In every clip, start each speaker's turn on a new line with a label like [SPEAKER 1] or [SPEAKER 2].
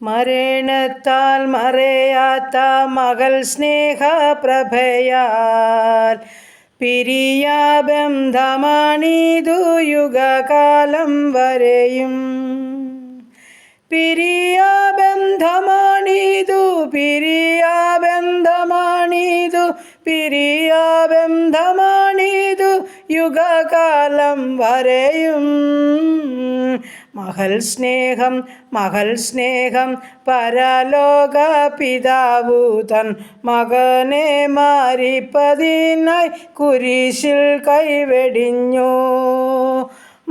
[SPEAKER 1] മരണത്താൽ മറയാത്ത മകൾ സ്നേഹപ്രഭയാൽ പിരിയാബന്ധമാണിതു യുഗകാലം വരെയും. പിരിയാബന്ധമാണിതു പിരിയാബന്ധമാണിതു പിരിയാബന്ധമാണിതു യുഗകാലം വരെയും. മകൾ സ്നേഹം പരലോക പിതാവു തൻ മകനെ മാരിപ്പതിനായി കുരിശിൽ കൈവെടിഞ്ഞു.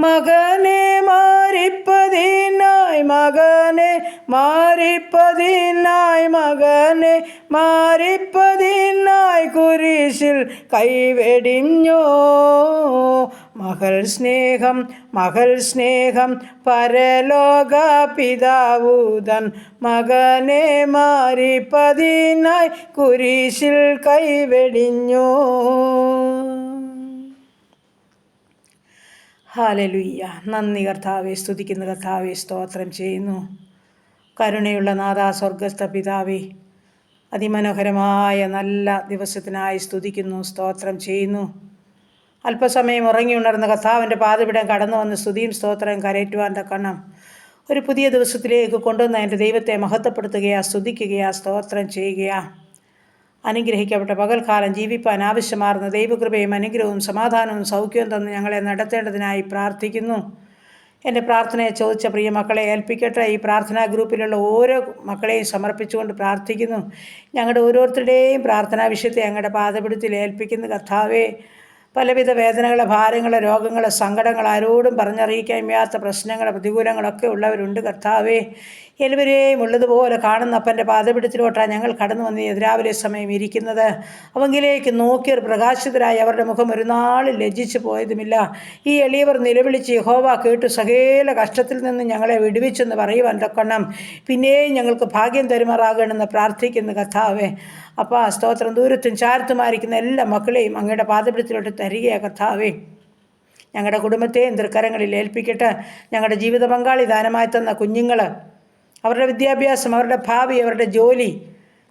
[SPEAKER 1] മകനെ മാരിപ്പതിനായി മകനെ മാരിപ്പതിനായി കുരിശിൽ കൈവെടിഞ്ഞു. മകൾ സ്നേഹം പരലോക പിതാവു തൻ മകനെ മാരിപ്പതിനായി കുരിശിൽ കൈവെടിഞ്ഞു. ഹല്ലേലൂയ. നന്ദി കർത്താവേ, സ്തുതിക്കുന്ന കർത്താവേ, സ്തോത്രം ചെയ്യുന്നു. കരുണയുള്ള നാഥാ, സ്വർഗസ്ഥ പിതാവേ, അതിമനോഹരമായ നല്ല ദിവസത്തിനായി സ്തുതിക്കുന്നു, സ്തോത്രം ചെയ്യുന്നു. അല്പസമയം ഉറങ്ങി ഉണർന്ന കർത്താവിൻ്റെ പാദപീഠം കടന്നു വന്ന് സ്തുതിയും സ്തോത്രവും കരയറ്റുവാൻ തക്കണ്ണം ഒരു പുതിയ ദിവസത്തിലേക്ക് കൊണ്ടുവന്ന എൻ്റെ ദൈവത്തെ മഹത്വപ്പെടുത്തുകയാ, സ്തുതിക്കുകയാ, സ്തോത്രം ചെയ്യുകയാ. അനുഗ്രഹിക്കപ്പെട്ട പകൽക്കാലം ജീവിപ്പാൻ ആവശ്യമാർന്ന ദൈവകൃപയും അനുഗ്രഹവും സമാധാനവും സൗഖ്യവും തന്ന് ഞങ്ങളെ നടത്തേണ്ടതിനായി പ്രാർത്ഥിക്കുന്നു. എൻ്റെ പ്രാർത്ഥനയെ ചോദിച്ച പ്രിയ മക്കളെ ഏൽപ്പിക്കട്ടെ. ഈ പ്രാർത്ഥനാ ഗ്രൂപ്പിലുള്ള ഓരോ മക്കളെയും സമർപ്പിച്ചുകൊണ്ട് പ്രാർത്ഥിക്കുന്നു. ഞങ്ങളുടെ ഓരോരുത്തരുടെയും പ്രാർത്ഥനാ വിഷയത്തെ ഞങ്ങളുടെ പാദപീഠത്തിൽ ഏൽപ്പിക്കുന്നു. കർത്താവേ, പലവിധ വേദനകൾ, ഭാരങ്ങൾ, രോഗങ്ങൾ, സങ്കടങ്ങൾ, ആരോടും പറഞ്ഞറിയിക്കാൻ വയ്യാത്ത പ്രശ്നങ്ങൾ, പ്രതികൂലങ്ങളൊക്കെ ഉള്ളവരുണ്ട്. കർത്താവേ, എല്ലാവരെയും ഉള്ളതുപോലെ കാണുന്ന അപ്പൻ്റെ പാദപീഠത്തിലോട്ടാണ് ഞങ്ങൾ കടന്നു വന്ന് എതിരാവിലെ സമയം ഇരിക്കുന്നത്. അവങ്കിലേക്ക് നോക്കിയവർ പ്രകാശിതരായി അവരുടെ മുഖം ഒരു നാളും ലജ്ജിച്ചു പോയതുമില്ല. ഈ എളിയവർ നിലവിളിച്ച് യഹോവ കേട്ടു സകല കഷ്ടത്തിൽ നിന്ന് ഞങ്ങളെ വിടുവിച്ചെന്ന് പറയുവാൻ തക്കണ്ണം പിന്നെയും ഞങ്ങൾക്ക് ഭാഗ്യം തരുമാറാകണമെന്ന് പ്രാർത്ഥിക്കുന്നു. കർത്താവേ, അപ്പാ സ്തോത്രം. ദൂരത്തും ചാരത്തുമായിരിക്കുന്ന എല്ലാ മക്കളെയും അങ്ങയുടെ പാദപീഠത്തിലോട്ട് തരികയാണ് കർത്താവേ. ഞങ്ങളുടെ കുടുംബത്തെയും തൃക്കരങ്ങളിൽ ഏൽപ്പിക്കട്ടെ. ഞങ്ങളുടെ ജീവിത പങ്കാളി ദാനമായി തന്ന കുഞ്ഞുങ്ങൾ, അവരുടെ വിദ്യാഭ്യാസം, അവരുടെ ഭാവി, അവരുടെ ജോലി,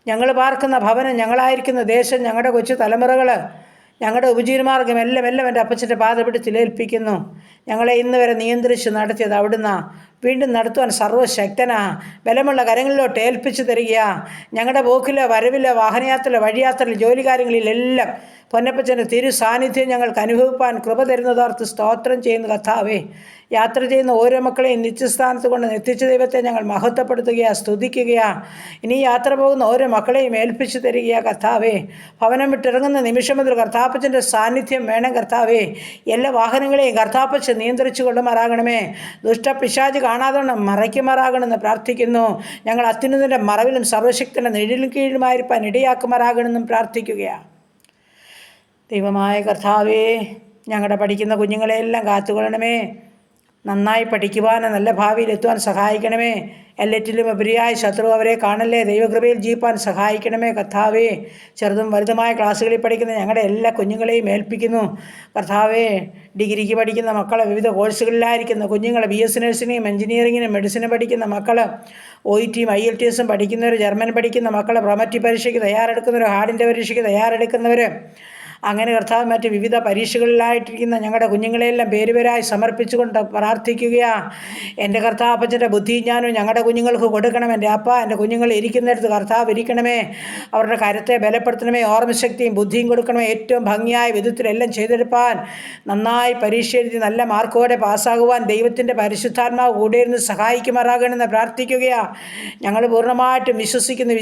[SPEAKER 1] ഞങ്ങൾ പാർക്കുന്ന ഭവനം, ഞങ്ങളായിരിക്കുന്ന ദേശം, ഞങ്ങളുടെ കൊച്ചു തലമുറകൾ, ഞങ്ങളുടെ ഉപജീവനമാർഗം എല്ലാം എൻ്റെ അപ്പച്ചൻ്റെ പാദപീഠത്തിൽ ഏൽപ്പിക്കുന്നു. ഞങ്ങളെ ഇന്ന് വരെ നിയന്ത്രിച്ച് നടത്തിയത് അവിടുന്ന് വീണ്ടും നടത്തുവാൻ സർവ്വശക്തനാ. ബലമുള്ള കരങ്ങളിലോട്ട് ഏൽപ്പിച്ചു തരിക. ഞങ്ങളുടെ പോക്കിലോ വരവിലോ വാഹനയാത്രയിലോ വഴിയാത്രയിലോ ജോലി കാര്യങ്ങളിലെല്ലാം പൊന്നപ്പച്ചൻ്റെ തിരു സാന്നിധ്യം ഞങ്ങൾക്ക് അനുഭവിപ്പാൻ കൃപ തരുന്നതോർത്ത് സ്തോത്രം ചെയ്യുന്ന കർത്താവേ. യാത്ര ചെയ്യുന്ന ഓരോ മക്കളെയും നിത്യസ്ഥാനത്ത് കൊണ്ട് എത്തിച്ച ദൈവത്തെ ഞങ്ങൾ മഹത്വപ്പെടുത്തുകയാണ്, സ്തുതിക്കുകയാണ്. ഇനി യാത്ര പോകുന്ന ഓരോ മക്കളെയും ഏൽപ്പിച്ചു തരികയാണ് കർത്താവേ. ഭവനം വിട്ടിറങ്ങുന്ന നിമിഷം മുതൽ കർത്താപ്പച്ചൻ്റെ സാന്നിധ്യം വേണം കർത്താവേ. എല്ലാ വാഹനങ്ങളെയും കർത്താപ്പച്ചൻ നിയന്ത്രിച്ചു കൊള്ളുമാറാകണമേ. ദുഷ്ടപിശാച് കാണാതെ മറയ്ക്കുമാറാകണമെന്ന് പ്രാർത്ഥിക്കുന്നു. ഞങ്ങൾ അത്യുന്നതൻ്റെ മറവിലും സർവശക്തൻ്റെ നിഴലിലും കീഴുമായിരിക്കാൻ ഇടയാക്കുമാറാകണമെന്നും പ്രാർത്ഥിക്കുകയാണ്. ദൈവമായ കർത്താവേ, ഞങ്ങളുടെ പഠിക്കുന്ന കുഞ്ഞുങ്ങളെല്ലാം കാത്തുകൊള്ളണമേ. നന്നായി പഠിക്കുവാനും നല്ല ഭാവിയിലെത്തുവാൻ സഹായിക്കണമേ. എല്ലാറ്റിലും ഉപരിയായി ശത്രു അവരെ കാണല്ലേ. ദൈവകൃപയിൽ ജീവിപ്പാൻ സഹായിക്കണമേ കർത്താവേ. ചെറുതും വലുതുമായ ക്ലാസ്സുകളിൽ പഠിക്കുന്ന ഞങ്ങളുടെ എല്ലാ കുഞ്ഞുങ്ങളെയും ഏൽപ്പിക്കുന്നു കർത്താവേ. ഡിഗ്രിക്ക് പഠിക്കുന്ന മക്കൾ, വിവിധ കോഴ്സുകളിലായിരിക്കുന്ന കുഞ്ഞുങ്ങൾ, BS നഴ്സിംഗിനും എഞ്ചിനീയറിങ്ങിനും മെഡിസിനും പഠിക്കുന്ന മക്കൾ, OET IELTS പഠിക്കുന്നവർ, ജർമ്മൻ പഠിക്കുന്ന മക്കൾ, പ്രൊമറ്റി പരീക്ഷയ്ക്ക് തയ്യാറെടുക്കുന്നവർ, ഹാർഡിൻ്റെ പരീക്ഷയ്ക്ക് തയ്യാറെടുക്കുന്നവർ, അങ്ങനെ കർത്താവ് മറ്റ് വിവിധ പരീക്ഷകളിലായിട്ടിരിക്കുന്ന ഞങ്ങളുടെ കുഞ്ഞുങ്ങളെല്ലാം പേരുപേരായി സമർപ്പിച്ചുകൊണ്ട് പ്രാർത്ഥിക്കുകയാണ്. എൻ്റെ കർത്താപ്പച്ചൻ്റെ ബുദ്ധി ഞാനും ഞങ്ങളുടെ കുഞ്ഞുങ്ങൾക്ക് കൊടുക്കണം. എൻ്റെ അപ്പ, എൻ്റെ കുഞ്ഞുങ്ങൾ ഇരിക്കുന്നിടത്ത് കർത്താവ് ഇരിക്കണമേ. അവരുടെ കരുത്തെ ബലപ്പെടുത്തണമേ. ഓർമ്മശക്തിയും ബുദ്ധിയും കൊടുക്കണമേ. ഏറ്റവും ഭംഗിയായ വിധത്തിലെല്ലാം ചെയ്തെടുപ്പാൻ, നന്നായി പരീക്ഷ എഴുതി നല്ല മാർക്കോടെ പാസ്സാകുവാൻ ദൈവത്തിൻ്റെ പരിശുദ്ധാത്മാവ് കൂടെ ഇരുന്ന് സഹായിക്കുമാറാകണമെന്ന് പ്രാർത്ഥിക്കുകയാണ്. ഞങ്ങൾ പൂർണ്ണമായിട്ടും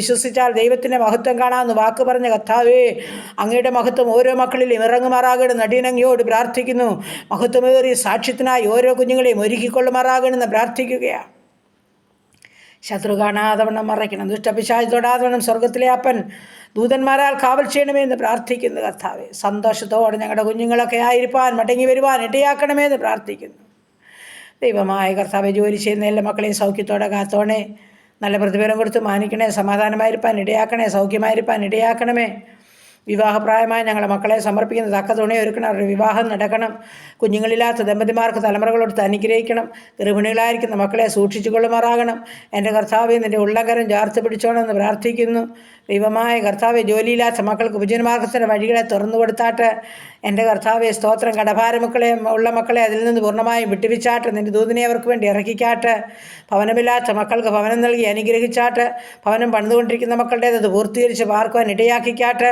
[SPEAKER 1] വിശ്വസിച്ചാൽ ദൈവത്തിൻ്റെ മഹത്വം കാണാമെന്ന് വാക്ക് പറഞ്ഞ കർത്താവേ, അങ്ങയുടെ മഹത്വം ഓരോ മക്കളിലും ഇറങ്ങുമാറാകണം നടിയനങ്ങിയോട് പ്രാർത്ഥിക്കുന്നു. മഹത്വമേറിയ സാക്ഷ്യത്തിനായി ഓരോ കുഞ്ഞുങ്ങളെയും ഒരുക്കിക്കൊള്ളുമാറാകണമെന്ന് പ്രാർത്ഥിക്കുകയാണ്. ശത്രു കാണാതവണ്ണം മറയ്ക്കണം. ദുഷ്ടപിശാച് തൊടാതവണ്ണം സ്വർഗത്തിലെ അപ്പൻ ദൂതന്മാരാൽ കാവൽ ചെയ്യണമേ എന്ന് പ്രാർത്ഥിക്കുന്നു കർത്താവേ. സന്തോഷത്തോടെ ഞങ്ങളുടെ കുഞ്ഞുങ്ങളൊക്കെ ആയിരിക്കാൻ മടങ്ങി വരുവാൻ ഇടയാക്കണമേ എന്ന് പ്രാർത്ഥിക്കുന്നു. ദൈവമായ കർത്താവെ, ജോലി ചെയ്യുന്ന എല്ലാ മക്കളെയും സൗഖ്യത്തോടെ കാത്തോണേ. നല്ല പ്രതിഫലം കൊടുത്ത് മാനിക്കണേ. സമാധാനമായിരിക്കാൻ ഇടയാക്കണേ. സൗഖ്യമായിരിക്കാൻ ഇടയാക്കണമേ. വിവാഹപ്രായമായ ഞങ്ങളുടെ മക്കളെ സമർപ്പിക്കുന്ന തക്ക തുണ ഒരുക്കണം. അവരുടെ വിവാഹം നടക്കണം. കുഞ്ഞുങ്ങളില്ലാത്ത ദമ്പതിമാർക്ക് തലമുറകളോട് അനുഗ്രഹിക്കണം. ഗർഭിണികളായിരിക്കുന്ന മക്കളെ സൂക്ഷിച്ചു കൊള്ളുമാറാകണം. എൻ്റെ കർത്താവെ, നിൻ്റെ ഉള്ളകരം ചേർത്ത് പിടിച്ചോണമെന്ന് പ്രാർത്ഥിക്കുന്നു. ദൈവമായ കർത്താവെ, ജോലിയില്ലാത്ത മക്കൾക്ക് ഉപജീവനമാർഗത്തിൻ്റെ വഴികളെ തുറന്നു കൊടുത്താട്ട്. എൻ്റെ കർത്താവെ, സ്തോത്രം. കടഭാരമക്കളെ ഉള്ള മക്കളെ അതിൽ നിന്ന് പൂർണ്ണമായും വിട്ടുവിച്ചാട്ട്. നിൻ്റെ ദൂതനെ അവർക്ക് വേണ്ടി ഇറക്കിക്കാട്ട്. ഭവനമില്ലാത്ത മക്കൾക്ക് ഭവനം നൽകി അനുഗ്രഹിച്ചാട്ട്. ഭവനം പണിതുകൊണ്ടിരിക്കുന്ന മക്കളുടേത് അത് പൂർത്തീകരിച്ച് പാർക്കുവാൻ ഇടയാക്കിക്കാട്ട്.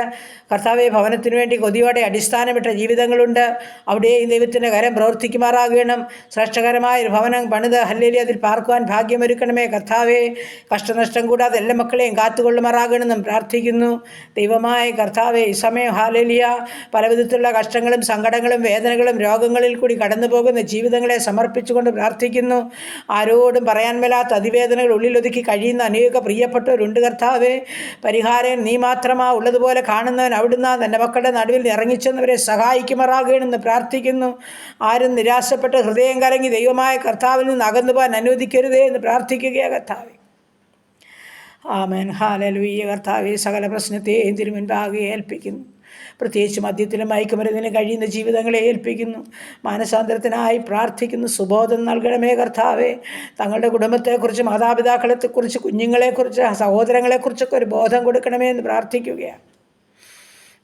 [SPEAKER 1] കർത്താവെ, ഭവനത്തിനു വേണ്ടി കൊതിയോടെ അടിസ്ഥാനമിട്ട ജീവിതങ്ങളുണ്ട്. അവിടെയും ദൈവത്തിൻ്റെ കരം പ്രവർത്തിക്കുമാറാകണം. ശ്രേഷ്ഠകരമായൊരു ഭവനം പണിത് ഹല്ലേലൂയ അതിൽ പാർക്കുവാൻ ഭാഗ്യമൊരുക്കണമേ കർത്താവെ. കഷ്ടനഷ്ടം കൂടാതെ എല്ലാ മക്കളെയും കാത്തുകൊള്ളുമാറാകണമെന്നും പ്രാർത്ഥിക്കുന്നു. ദൈവമായ കർത്താവെ, ഈ സമയം ഹല്ലേലൂയ പല വിധത്തിലുള്ള കഷ്ടങ്ങളും സങ്കടങ്ങളും വേദനകളും രോഗങ്ങളിൽ കൂടി കടന്നു പോകുന്ന ജീവിതങ്ങളെ സമർപ്പിച്ചുകൊണ്ട് പ്രാർത്ഥിക്കുന്നു. ആരോടും പറയാൻ മേലാത്ത അതിവേദനകൾ ഉള്ളിലൊതുക്കി കഴിയുന്ന അനേക പ്രിയപ്പെട്ടവരുണ്ട് കർത്താവെ. പരിഹാരം നീ മാത്രമാ ഉള്ളതുപോലെ കാണുന്നവൻ അവിടുന്ന് തൻ്റെ മക്കളുടെ നടുവിൽ ഇറങ്ങിച്ചെന്നവരെ സഹായിക്കുമാറാകണമെന്ന് പ്രാർത്ഥിക്കുന്നു. ആരും നിരാശപ്പെട്ട് ഹൃദയം കലങ്ങി ദൈവമായ കർത്താവിൽ നിന്ന് അകന്നു പോകാൻ അനുവദിക്കരുതേ എന്ന് പ്രാർത്ഥിക്കുകയാണ് കർത്താവെ. ആമേൻ. ഹല്ലേലൂയ. കർത്താവെ, സകല പ്രശ്നത്തെയും തിരുമുൻപാകെ ഏൽപ്പിക്കുന്നു. പ്രത്യേകിച്ച് മദ്യത്തിലും മയക്കുമരുന്നിലും കഴിയുന്ന ജീവിതങ്ങളെ ഏൽപ്പിക്കുന്നു. മാനസാന്തരത്തിനായി പ്രാർത്ഥിക്കുന്നു. സുബോധം നൽകണമേ കർത്താവെ. തങ്ങളുടെ കുടുംബത്തെക്കുറിച്ച്, മാതാപിതാക്കളെക്കുറിച്ച്, കുഞ്ഞുങ്ങളെക്കുറിച്ച്, സഹോദരങ്ങളെക്കുറിച്ചൊക്കെ ഒരു ബോധം കൊടുക്കണമേ എന്ന് പ്രാർത്ഥിക്കുകയാണ്.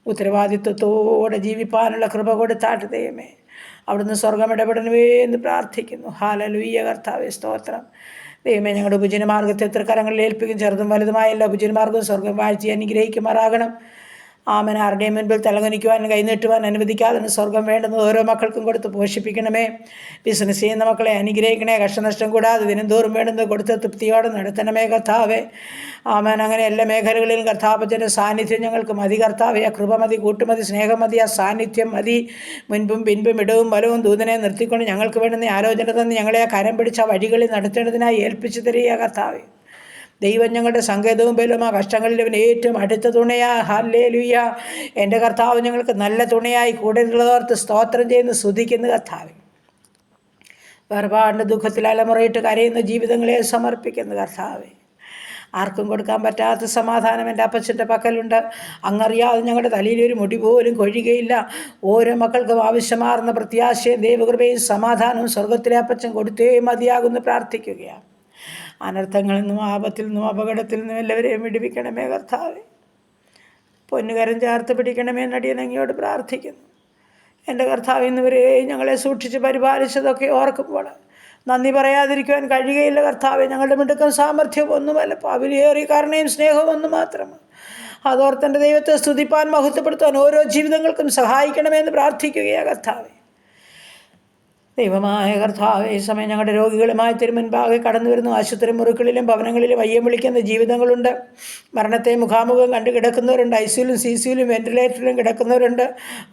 [SPEAKER 1] ഉത്തരവാദിത്വത്തോടെ ജീവിപ്പാനുള്ള കൃപ കൊടുത്താട്ട് ദൈവമേ. അവിടുന്ന് സ്വർഗം ഇടപെടണമേ എന്ന് പ്രാർത്ഥിക്കുന്നു. ഹല്ലേലൂയ. കർത്താവെ, സ്തോത്രം. ദൈവമേ, ഞങ്ങളുടെ ഉപജീവനമാർഗത്തെ തൃക്കരങ്ങളിൽ ഏൽപ്പിക്കും. ചെറുതും വലുതുമായ എല്ലാ ഉപജീവനമാർഗവും സ്വർഗം വാഴ്ച അനുഗ്രഹിക്കുമാറാകണം. ആമൻ. ആരുടെയും മുൻപിൽ തലകുനിക്കുവാൻ കൈനീട്ടുവാൻ അനുവദിക്കാതെ സ്വർഗം വേണ്ടുന്നത് ഓരോ മക്കൾക്കും കൊടുത്ത് പോഷിപ്പിക്കണമേ. ബിസിനസ് ചെയ്യുന്ന മക്കളെ അനുഗ്രഹിക്കണേ. കഷ്ടനഷ്ടം കൂടാതെ ദിനംതോറും വേണ്ടുന്നത് കൊടുത്ത് തൃപ്തിയോടെ നടത്തണമേ കർത്താവെ. ആമൻ. അങ്ങനെ എല്ലാ മേഖലകളിലും കർത്താപ്പച്ചൻ്റെ സാന്നിധ്യം ഞങ്ങൾക്ക് മതി കർത്താവെ. ആ കൃപ മതി, കൂട്ടുമതി, സ്നേഹം മതി, ആ സാന്നിധ്യം മതി. മുൻപും പിൻപും ഇടവും വലവും ദൂതനെ നിർത്തിക്കൊണ്ട് ഞങ്ങൾക്ക് വേണ്ടുന്ന ആലോചന തന്ന് ഞങ്ങളെ ആ കരം പിടിച്ച വഴികളിൽ നടത്തേണ്ടതിനായി ഏൽപ്പിച്ചു തരിക കർത്താവെ. ദൈവം ഞങ്ങളുടെ സങ്കേതവും ബലവും ആ കഷ്ടങ്ങളിൽ അവൻ ഏറ്റവും അടുത്ത തുണയാ. ഹല്ലേലൂയ. എൻ്റെ കർത്താവ് ഞങ്ങൾക്ക് നല്ല തുണയായി കൂടെയുള്ളതോർത്ത് സ്തോത്രം ചെയ്യുന്നു, സ്തുതിക്കുന്നു കർത്താവെ. വേർപാടിൻ്റെ ദുഃഖത്തിൽ അലമുറയിട്ട് കരയുന്ന ജീവിതങ്ങളെ സമർപ്പിക്കുന്നു കർത്താവെ. ആർക്കും കൊടുക്കാൻ പറ്റാത്ത സമാധാനം എൻ്റെ അപ്പച്ചൻ്റെ പക്കലുണ്ട്. അങ്ങറിയാതെ ഞങ്ങളുടെ തലയിലൊരു മുടി പോലും കൊഴിയുകയില്ല. ഓരോ മക്കൾക്കും ആവശ്യമാർന്ന പ്രത്യാശയും ദൈവകൃപയും സമാധാനവും സ്വർഗത്തിലെ അപ്പച്ചൻ കൊടുത്തേ മതിയാകുമെന്ന് പ്രാർത്ഥിക്കുകയാണ്. അനർത്ഥങ്ങളിൽ നിന്നും ആപത്തിൽ നിന്നും അപകടത്തിൽ നിന്നും എല്ലാവരെയും വിടുവിക്കണമേ കർത്താവെ. പൊന്നുകരം ചേർത്ത് പിടിക്കണമേ എന്നടിയൻ അങ്ങയോട് പ്രാർത്ഥിക്കുന്നു. എൻ്റെ കർത്താവ് ഇന്നുവരെ ഞങ്ങളെ സൂക്ഷിച്ച് പരിപാലിച്ചതൊക്കെ ഓർക്കുമ്പോൾ നന്ദി പറയാതിരിക്കുവാൻ കഴിയുകയില്ല കർത്താവെ. ഞങ്ങളുടെ മിടുക്കും സാമർഥ്യവും ഒന്നുമല്ല, പാവിലേറിയ കരുണയും സ്നേഹവും ഒന്ന് മാത്രമാണ്. അതോർത്തൻ്റെ ദൈവത്തെ സ്തുതിപ്പാൻ, മഹത്വപ്പെടുത്താൻ ഓരോ ജീവിതങ്ങൾക്കും സഹായിക്കണമെന്ന് പ്രാർത്ഥിക്കുകയാണ് കർത്താവെ. ദൈവമായ കർത്താവെ, ഈ സമയം ഞങ്ങളുടെ രോഗികളുമായി തിരുമുൻപാകെ കടന്നു വരുന്നു. ആശുപത്രി മുറികളിലും ഭവനങ്ങളിലും അയ്യം വിളിക്കുന്ന ജീവിതങ്ങളുണ്ട്. മരണത്തെ മുഖാമുഖം കണ്ടു കിടക്കുന്നവരുണ്ട്. ഐസിയിലും CCയിലും വെന്റിലേറ്ററിലും കിടക്കുന്നവരുണ്ട്.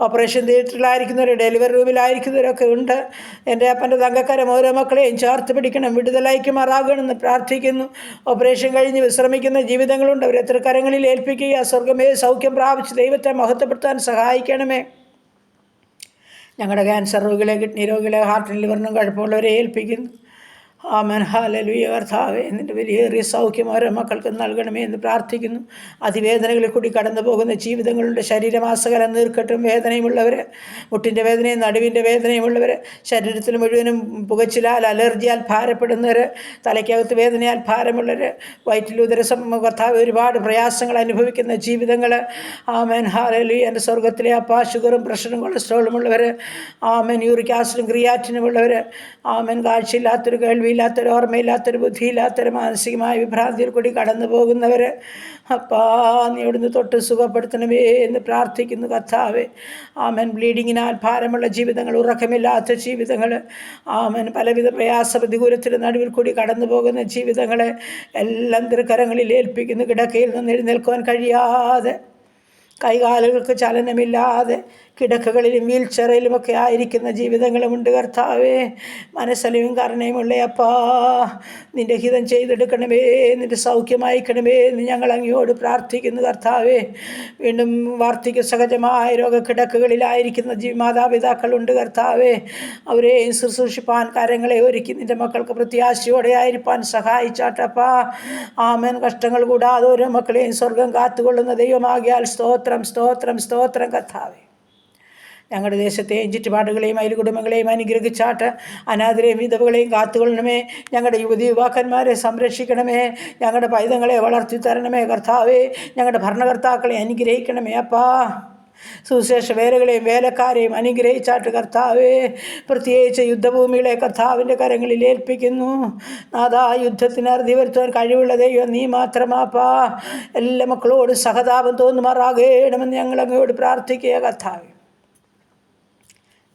[SPEAKER 1] ഓപ്പറേഷൻ തിയേറ്ററിലായിരിക്കുന്നവർ, ഡെലിവറി റൂമിലായിരിക്കുന്നവരൊക്കെ ഉണ്ട്. എൻ്റെ അപ്പൻ്റെ തങ്കക്കരം ഓരോ മക്കളെയും ചേർത്ത് പിടിക്കണം, വിടുതലയ്ക്കുമാറാകണമെന്ന് പ്രാർത്ഥിക്കുന്നു. ഓപ്പറേഷൻ കഴിഞ്ഞ് വിശ്രമിക്കുന്ന ജീവിതങ്ങളുണ്ട്. അവർ എത്ര കരങ്ങളിൽ ഏൽപ്പിക്കുക. സ്വർഗമേ, സൗഖ്യം പ്രാപിച്ച് ദൈവത്തെ മഹത്വപ്പെടുത്താൻ സഹായിക്കണമേ. ഞങ്ങളുടെ ക്യാൻസർ രോഗികളെ, കിഡ്നി രോഗികളെ, ഹാർട്ടിനും ലിവറിനും കുഴപ്പമുള്ളവരെ ഏൽപ്പിക്കുന്നു. ആമേൻ. ഹല്ലേലൂയ. കർത്താവേ, എന്നിൻ്റെ വലിയേറിയ സൗഖ്യം ഓരോ മക്കൾക്ക് നൽകണമേ എന്ന് പ്രാർത്ഥിക്കുന്നു. അതിവേദനകളിൽ കൂടി കടന്നു പോകുന്ന ജീവിതങ്ങളുണ്ട്. ശരീരമാസകലം നീർക്കെട്ടും വേദനയുമുള്ളവർ, മുട്ടിൻ്റെ വേദനയും നടുവിൻ്റെ വേദനയുമുള്ളവർ, ശരീരത്തിൽ മുഴുവനും പുകച്ചിലാൽ അലർജിയാൽ ഭാരപ്പെടുന്നവർ, തലയ്ക്കകത്ത് വേദനയാൽ ഭാരമുള്ളവർ, കർത്താവ് ഒരുപാട് പ്രയാസങ്ങൾ അനുഭവിക്കുന്ന ജീവിതങ്ങൾ. ആമേൻ. ഹല്ലേലൂയ. എൻ്റെ സ്വർഗത്തിലെ അപ്പാ ഷുഗറും പ്രഷറും കൊളസ്ട്രോളും ഉള്ളവർ, ആമേൻ, യൂറിക് ആസിഡും ക്രിയാറ്റിനും ഉള്ളവർ, ആമേൻ, കാഴ്ചയില്ലാത്തൊരു കേൾവിയില്ലാത്തൊരു ഓർമ്മയില്ലാത്തൊരു ബുദ്ധിയില്ലാത്തൊരു മാനസികമായ വിഭ്രാന്തിയിൽ കൂടി കടന്നു പോകുന്നവർ, അപ്പാ നീ ഇവിടുന്ന് തൊട്ട് സുഖപ്പെടുത്തണമേ എന്ന് പ്രാർത്ഥിക്കുന്നു കർത്താവേ. ആമൻ. ബ്ലീഡിങ്ങിനാൽ ഭാരമുള്ള ജീവിതങ്ങൾ, ഉറക്കമില്ലാത്ത ജീവിതങ്ങൾ, ആമൻ, പലവിധ പ്രയാസ പ്രതികൂലത്തിൻ്റെ നടുവിൽ കൂടി കടന്നു പോകുന്ന ജീവിതങ്ങളെ എല്ലാം തിരുക്കരങ്ങളിൽ ഏൽപ്പിക്കുന്നു. കിടക്കയിൽ നിന്ന് എഴുന്നേൽക്കുവാൻ കഴിയാതെ, കൈകാലുകൾക്ക് ചലനമില്ലാതെ, കിടക്കകളിലും വീൽ ചെയറിലുമൊക്കെ ആയിരിക്കുന്ന ജീവിതങ്ങളുമുണ്ട് കർത്താവേ. മനസ്സലിവും കരുണയുമുള്ള അപ്പാ, നിൻ്റെ ഹിതം ചെയ്തെടുക്കണമേ, നിൻ്റെ സൗഖ്യമായിക്കണമേ എന്ന് ഞങ്ങൾ അങ്ങയോട് പ്രാർത്ഥിക്കുന്നു കർത്താവേ. വീണ്ടും വാർദ്ധക്യ സഹജമായ രോഗക്കിടക്കുകളിലായിരിക്കുന്ന മാതാപിതാക്കളുണ്ട് കർത്താവേ. അവരെയും ശുശ്രൂഷിപ്പാൻ കരങ്ങളെ ഒരുക്കി നിൻ്റെ മക്കൾക്ക് പ്രത്യാശയോടെ ആയിരിക്കാൻ സഹായിച്ചാട്ടപ്പാ. ആമേൻ. കഷ്ടങ്ങൾ കൂടാതെ ഓരോ മക്കളെയും സ്വർഗം കാത്തുകൊള്ളുന്ന ദൈവമാകിയാൽ സ്തോത്രം, സ്തോത്രം, സ്തോത്രം കർത്താവേ. ഞങ്ങളുടെ ദേശത്തെയും ചുറ്റുപാടുകളെയും അയൽ കുടുംബങ്ങളെയും അനുഗ്രഹിച്ചാട്ട് അനാഥരെയും വിധവകളെയും കാത്തുകൊള്ളണമേ. ഞങ്ങളുടെ യുവതി യുവാക്കന്മാരെ സംരക്ഷിക്കണമേ. ഞങ്ങളുടെ പൈതങ്ങളെ വളർത്തി തരണമേ കർത്താവേ. ഞങ്ങളുടെ ഭരണകർത്താക്കളെ അനുഗ്രഹിക്കണമേ അപ്പാ. സുവിശേഷ വേലകളെയും വേലക്കാരെയും അനുഗ്രഹിച്ചാട്ട് കർത്താവേ. പ്രത്യേകിച്ച് യുദ്ധഭൂമികളെ കർത്താവിൻ്റെ കരങ്ങളിൽ ഏൽപ്പിക്കുന്നു. നാഥാ, യുദ്ധത്തിന് അറുതി വരുത്തുവാൻ കഴിവുള്ള ദൈവം നീ മാത്രമാപ്പാ. എല്ലാ മക്കളോടും സഹതാപം തോന്നുമാറാകണമെന്ന് ഞങ്ങൾ അങ്ങോട്ട് പ്രാർത്ഥിക്കുക കർത്താവേ.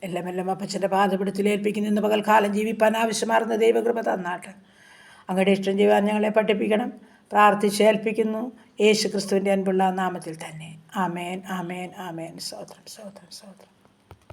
[SPEAKER 1] എല്ലാം അപ്പച്ചൻ്റെ പാദപിടത്തിൽ ഏൽപ്പിക്കുന്ന ഇന്ന് പകൽക്കാലം ജീവിപ്പാൻ ആവശ്യമാർന്ന ദൈവകൃപ തന്നാട്ട് അങ്ങയുടെ ഇഷ്ടം ചെയ്യുവാൻ ഞങ്ങളെ പഠിപ്പിക്കണം. പ്രാർത്ഥിച്ചേൽപ്പിക്കുന്നു യേശു ക്രിസ്തുവിൻ്റെ അൻപുള്ള നാമത്തിൽ തന്നെ. ആമേൻ, ആമേൻ, ആമേൻ. സ്തോത്രം, സ്തോത്രം, സ്തോത്രം.